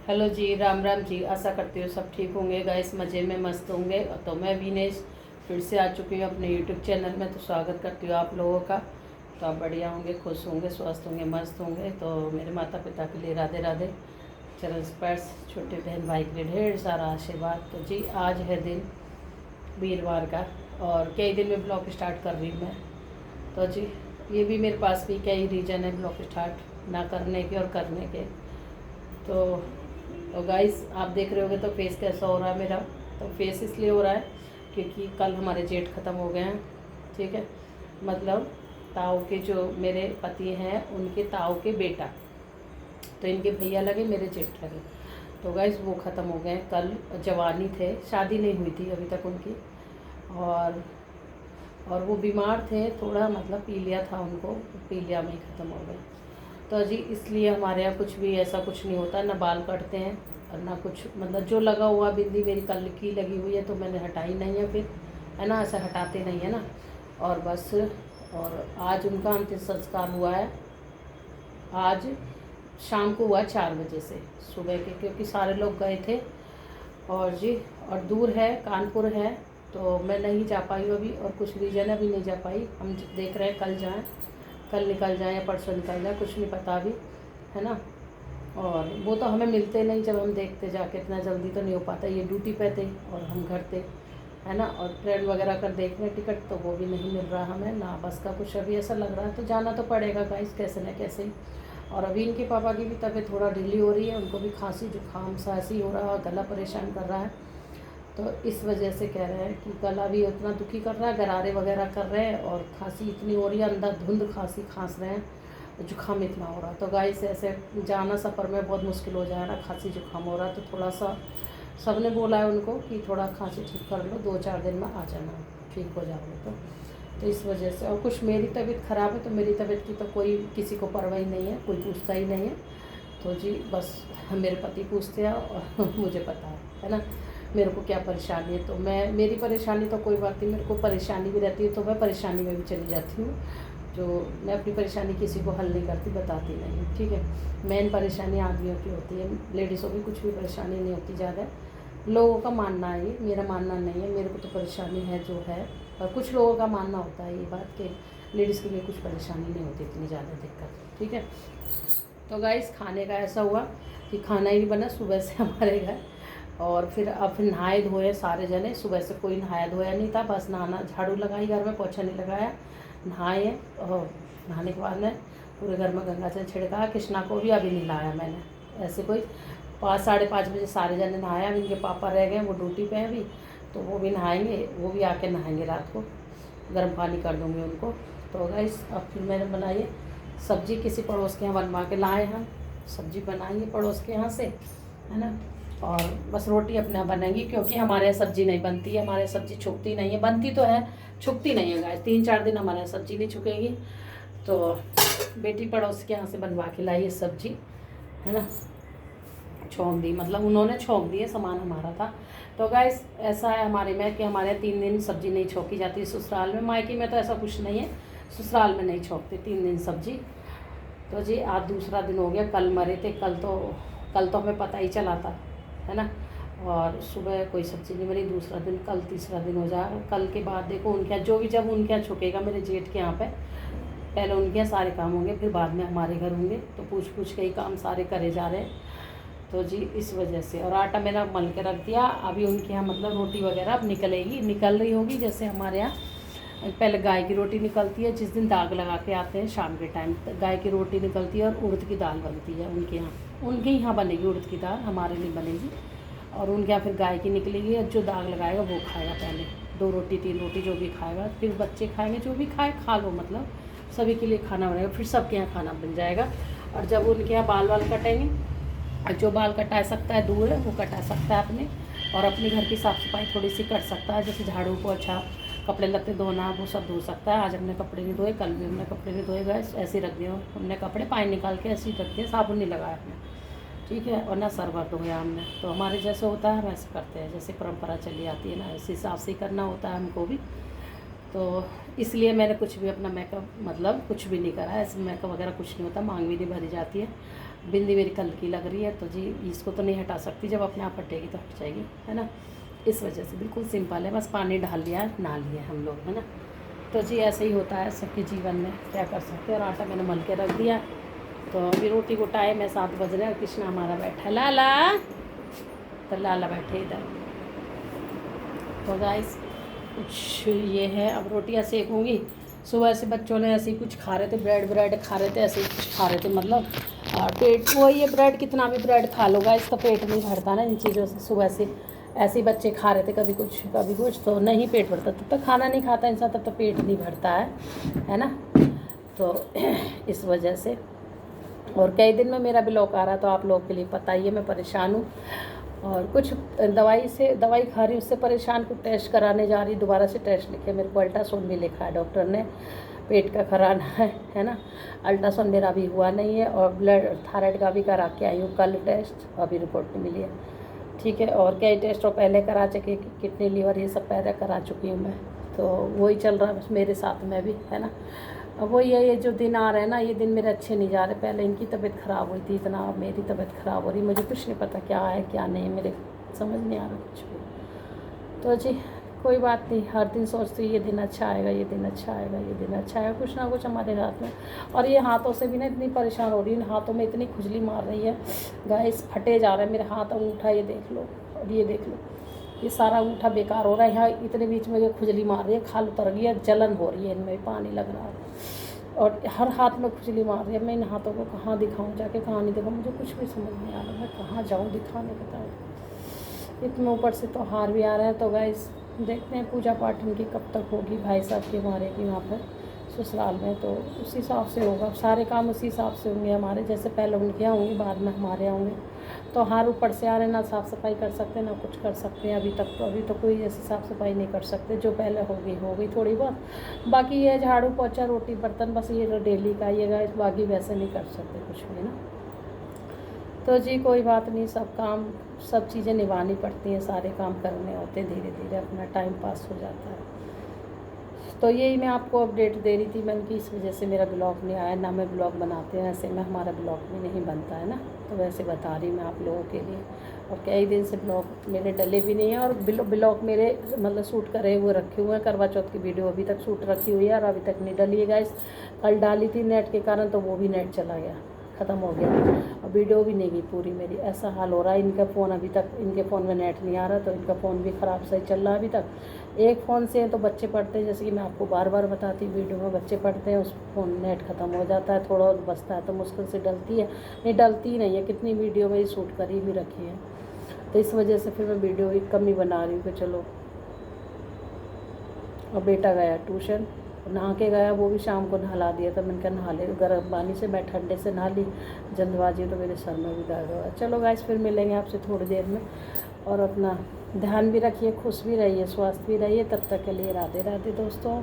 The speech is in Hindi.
हेलो जी, राम राम जी। आशा करती हूँ सब ठीक होंगे गाइस, मज़े में मस्त होंगे। तो मैं विनेश फिर से आ चुकी हूँ अपने यूट्यूब चैनल में। तो स्वागत करती हूँ आप लोगों का। तो आप बढ़िया होंगे, खुश होंगे, स्वस्थ होंगे, मस्त होंगे। तो मेरे माता पिता के लिए राधे राधे, चरण स्पर्श, छोटे बहन भाई के लिए ढेर सारा आशीर्वाद। तो जी आज है दिन वीरवार का, और कई दिन में ब्लॉग स्टार्ट कर रही हूँ मैं। तो जी ये भी मेरे पास भी कई रीज़न है ब्लॉग स्टार्ट ना करने के और करने के। तो गाइस आप देख रहे होगे तो फेस कैसा हो रहा है मेरा। तो फेस इसलिए हो रहा है क्योंकि कल हमारे जेठ ख़त्म हो गए हैं। ठीक है, मतलब ताऊ के जो मेरे पति हैं उनके ताऊ के बेटा, तो इनके भैया लगे, मेरे जेठ लगे। तो गाइस वो ख़त्म हो गए कल। जवानी थे, शादी नहीं हुई थी अभी तक उनकी। और वो बीमार थे थोड़ा, मतलब पीलिया था उनको, पीलिया में ही ख़त्म हो गए। तो जी इसलिए हमारे यहाँ कुछ भी ऐसा कुछ नहीं होता, ना बाल कटते हैं और ना कुछ, मतलब जो लगा हुआ बिंदी मेरी कल की लगी हुई है तो मैंने हटाई नहीं है फिर, है ना, ऐसा हटाते नहीं है ना। और बस, और आज उनका अंतिम संस्कार हुआ है। आज शाम को हुआ 4 बजे से सुबह के, क्योंकि सारे लोग गए थे। और जी, और दूर है, कानपुर है, तो मैं नहीं जा पाई अभी, और कुछ रीज़न अभी नहीं जा पाई। हम देख रहे हैं कल जाएं, कल निकल जाएं या परसों निकल जाएं, कुछ नहीं पता अभी, है ना। और वो तो हमें मिलते नहीं, जब हम देखते जाके इतना जल्दी तो नहीं हो पाता। ये ड्यूटी पे थे और हम घर थे, है ना। और ट्रेन वगैरह कर देख रहे टिकट, तो वो भी नहीं मिल रहा हमें ना, बस का कुछ अभी ऐसा लग रहा है। तो जाना तो पड़ेगा गाइस, कैसे न कैसे ही। और अभी इनके पापा की भी तबीयत थोड़ा ढीली हो रही है, उनको भी खांसी जुकाम सा ऐसी हो रहा है, गला परेशान कर रहा है। तो इस वजह से कह रहे हैं कि गला भी उतना दुखी कर रहा है, गरारे वगैरह कर रहे हैं, और खांसी इतनी हो रही है, अंदर धुंध खांसी खांस रहे हैं, जुकाम इतना हो रहा है। तो गाइस ऐसे जाना सफ़र में बहुत मुश्किल हो जा रहा है, खांसी जुकाम हो रहा है। तो थोड़ा सा सबने बोला है उनको कि थोड़ा खांसी ठीक कर लो, 2-4 दिन में आ जाना, ठीक हो जाओगे। तो इस वजह से, और कुछ मेरी तबीयत ख़राब है, तो मेरी तबीयत की तो कोई किसी को परवाह ही नहीं है, कोई पूछता ही नहीं है। तो जी बस मेरे पति पूछते हैं और मुझे पता है ना मेरे को क्या परेशानी है। तो मैं, मेरी परेशानी तो कोई बात नहीं, मेरे को परेशानी भी रहती है तो मैं परेशानी में भी चली जाती हूँ। जो मैं अपनी परेशानी किसी को हल नहीं करती, बताती नहीं हूँ, ठीक है। मेन परेशानी आदमियों की होती है, लेडीज़ों की कुछ भी परेशानी नहीं होती ज़्यादा। लोगों का मानना है ये, मेरा मानना नहीं है। मेरे को तो परेशानी है जो है, और कुछ लोगों का मानना होता है ये बात कि लेडीज़ के लिए कुछ परेशानी नहीं होती इतनी ज़्यादा दिक्कत, ठीक है। तो गाइस खाने का ऐसा हुआ कि खाना ही नहीं बना सुबह से हमारे घर। और फिर अब नहाए धोए सारे जने, सुबह से कोई नहाया धोया नहीं था, बस नहाना, झाड़ू लगाई, घर में पोछा नहीं लगाया, नहाए। और नहाने के बाद में पूरे घर में गंगा जल छिड़का। कृष्णा को भी अभी नहीं लाया मैंने, ऐसे कोई 5-5:30 बजे सारे जने नहाया। अब इनके पापा रह गए, वो ड्यूटी पे हैं अभी, तो वो भी नहाएंगे, वो भी आके नहाएंगे रात को, गर्म पानी कर दूँगी उनको। तो गाइस अब फिर मैंने बनाई है सब्जी, किसी पड़ोस के यहाँ बनवा के लाए हम, सब्जी बनाएंगे पड़ोस के यहाँ से, है ना। और बस रोटी अपने यहाँ बनेगी, क्योंकि हमारे यहाँ सब्जी नहीं बनती है, हमारे यहाँ सब्जी छुकती नहीं है, बनती तो है, छुकती नहीं है गाइस। 3-4 दिन हमारे यहाँ सब्जी नहीं छुकेगी। तो बेटी पड़ोस के यहाँ से बनवा के लाई है सब्जी, है ना, छोंक दी, मतलब उन्होंने छोंक दी है, सामान हमारा था। तो गाइस ऐसा है हमारे में कि हमारे 3 दिन सब्जी नहीं छोंकी जाती ससुराल में। मायके में तो ऐसा कुछ नहीं है, ससुराल में नहीं छोंकते 3 दिन सब्जी। तो जी आज दूसरा दिन हो गया, कल मरे थे, कल तो हमें पता ही चला था, है ना। और सुबह कोई सब्ज़ी नहीं बनी, दूसरा दिन, कल तीसरा दिन हो जाएगा। कल के बाद देखो उनके यहाँ जो भी, जब उनके यहाँ छुकेगा मेरे जेठ के यहाँ पे, पहले उनके यहाँ सारे काम होंगे, फिर बाद में हमारे घर होंगे। तो पूछ के ही काम सारे करे जा रहे हैं। तो जी इस वजह से, और आटा मेरा मल के रख दिया। अभी उनके यहाँ मतलब रोटी वगैरह अब निकल रही होगी, जैसे हमारे यहाँ पहले गाय की रोटी निकलती है, जिस दिन दाग लगा के आते हैं शाम के टाइम, गाय की रोटी निकलती है और उड़द की दाल बनती है उनके यहाँ बनेगी उड़द की दाल, हमारे लिए बनेगी। और उनके यहाँ फिर गाय की निकलेगी, और जो दाग लगाएगा वो खाएगा पहले, 2 रोटी 3 रोटी जो भी खाएगा, फिर बच्चे खाएंगे, जो भी खाए खा लो, मतलब सभी के लिए खाना बनेगा, फिर सबके यहाँ खाना बन जाएगा। और जब उनके यहाँ बाल कटेंगे, और जो बाल कटा सकता है दूर है वो कटा सकता है अपने, और अपने घर की साफ़ सफाई थोड़ी सी कर सकता है, जैसे झाड़ू पोछा, कपड़े लत्ते धोना, वो सब धो सकता है। आज हमने कपड़े नहीं धोए, कल भी हमने कपड़े नहीं धोए गए, ऐसे ही रख दिए हमने कपड़े, पानी निकाल के ऐसे ही रख दिए, साबुन नहीं लगाया हमने, ठीक है। और ना सरवर धोया हमने। तो हमारे जैसे होता है हम ऐसे करते हैं, जैसे परंपरा चली आती है ना, ऐसे हिसाब से करना होता है हमको भी। तो इसलिए मैंने कुछ भी अपना मेकअप, मतलब कुछ भी नहीं करा है, ऐसे मेकअप वगैरह कुछ नहीं होता, मांग भी नहीं भरी जाती है। बिंदी मेरी कल की लग रही है, तो जी इसको तो नहीं हटा सकती, जब अपने आप हटेगी तो हट जाएगी, है ना। इस वजह से बिल्कुल सिंपल है, बस पानी डाल लिया है, नहा लिए हम लोग, है ना। तो जी ऐसे ही होता है सबके जीवन में, क्या कर सकते हैं। और आटा मैंने मल के रख दिया, तो अभी रोटी को टाइम है, 7 बज रहे हैं। कृष्णा हमारा बैठा है, लाला, तो लाला बैठे इधर। तो गाइस कुछ ये है, अब रोटियाँ सेकूँगी। सुबह से बच्चों ने ऐसे ही कुछ खा रहे थे, ब्रेड खा रहे थे, ऐसे ही कुछ खा रहे थे, मतलब पेट वो, ये ब्रेड कितना भी ब्रेड खा लो गाइस, तो पेट नहीं भरता ना इन चीज़ों से। सुबह से ऐसे ही बच्चे खा रहे थे, कभी कुछ, तो नहीं पेट भरता। तब तक खाना नहीं खाता इंसान, तब तक पेट नहीं भरता है ना। तो इस वजह से, और कई दिन में मेरा ब्लॉग आ रहा है, तो आप लोगों के लिए पता ही है मैं परेशान हूँ। और कुछ दवाई खा रही हूँ, उससे परेशान, कुछ टेस्ट कराने जा रही, दोबारा से टेस्ट लिखे मेरे को, अल्ट्रासाउंड भी लिखा है डॉक्टर ने, पेट का कराना है ना। अल्ट्रासाउंड मेरा अभी हुआ नहीं है, और ब्लड थायराइड का भी करा के आई हूँ कल टेस्ट, अभी रिपोर्ट नहीं मिली है, ठीक है। और कई टेस्ट और पहले करा चुके, किडनी लीवर ये सब पहले करा चुकी हूँ मैं, तो वही चल रहा है बस मेरे साथ में भी, है ना। अब वही है, ये जो दिन आ रहे हैं ना, ये दिन मेरे अच्छे नहीं जा रहे। पहले इनकी तबीयत ख़राब हुई थी इतना, अब मेरी तबीयत ख़राब हो रही, मुझे कुछ नहीं पता क्या है क्या नहीं, मेरे समझ नहीं आ रहा कुछ भी। तो जी कोई बात नहीं, हर दिन सोचती हूँ ये दिन अच्छा आएगा, ये दिन अच्छा आएगा, ये दिन अच्छा आएगा, कुछ ना कुछ हमारे हाथ में। और ये हाथों से भी ना इतनी परेशान हो रही है, हाथों में इतनी खुजली मार रही है गाइस, फटे जा रहे हैं मेरे हाथ, अंगूठा ये देख लो, और ये देख लो, ये सारा अंगूठा बेकार हो रहा है। यहाँ इतने बीच में ये खुजली मार रही है, खाल उतर गई है, जलन हो रही है, इनमें पानी लग रहा है, और हर हाथ में खुजली मार रही है। मैं इन हाथों को कहाँ दिखाऊं, जाके कहाँ नहीं दिखाऊं, मुझे कुछ भी समझ नहीं आ रहा, मैं कहाँ जाऊँ दिखाने के टाइम। इतने ऊपर से त्योहार भी आ रहे हैं, तो गाइस देखते हैं पूजा पाठ इनकी कब तक होगी, भाई साहब की हमारे की वहाँ पर ससुराल में, तो उसी हिसाब से होगा, सारे काम उसी हिसाब से होंगे हमारे, जैसे पहले उनके यहाँ होंगे, बाद में हमारे यहाँ होंगे। तो हार ऊपर से आ रहे, ना साफ़ सफाई कर सकते ना कुछ कर सकते हैं अभी तक, तो अभी तो कोई ऐसी साफ़ सफाई नहीं कर सकते, जो पहले हो गई थोड़ी बहुत। बाकी ये झाड़ू पोछा रोटी बर्तन, बस ये तो डेली का ही है, बाकी वैसे नहीं कर सकते कुछ भी ना। तो जी कोई बात नहीं, सब चीज़ें निभानी पड़ती हैं, सारे काम करने होते हैं, धीरे धीरे अपना टाइम पास हो जाता है। तो यही मैं आपको अपडेट दे रही थी, मैंने कि इस वजह से मेरा ब्लॉग नहीं आया, ना मैं ब्लॉग बनाते हैं ऐसे में, हमारा ब्लॉग भी नहीं बनता है ना, तो वैसे बता रही मैं आप लोगों के लिए। और कई दिन से ब्लॉग मेरे डले भी नहीं हैं, और ब्लॉग मेरे मतलब शूट करे हुए रखे हुए हैं, करवा चौथ की वीडियो अभी तक शूट रखी हुई है, और अभी तक नहीं डली है गाइस। कल डाली थी नेट के कारण, तो वो भी नेट चला गया, ख़त्म हो गया, और वीडियो भी नहीं गई पूरी मेरी, ऐसा हाल हो रहा है। इनका फ़ोन अभी तक, इनके फ़ोन में नेट नहीं आ रहा, तो इनका फ़ोन भी ख़राब सही चल रहा है अभी तक। एक फ़ोन से तो बच्चे पढ़ते हैं, जैसे कि मैं आपको बार बार बताती वीडियो में, बच्चे पढ़ते हैं, उस फ़ोन नेट ख़त्म हो जाता है, थोड़ा और बचता है तो मुश्किल से डलती है, नहीं डलती ही नहीं है, कितनी वीडियो में शूट करी भी रखी है। तो इस वजह से फिर मैं वीडियो ही कम ही बना रही हूँ कि चलो। और बेटा गया ट्यूशन, नहा के गया, वो भी शाम को नहला दिया था, मैंने कहा नहा ले, गर्म पानी से, मैं ठंडे से नहा ली, जल्दबाजी तो मेरे सर में भी दर्द हुआ। चलो गाइस फिर मिलेंगे आपसे थोड़ी देर में, और अपना ध्यान भी रखिए, खुश भी रहिए, स्वस्थ भी रहिए, तब तक के लिए राधे राधे दोस्तों।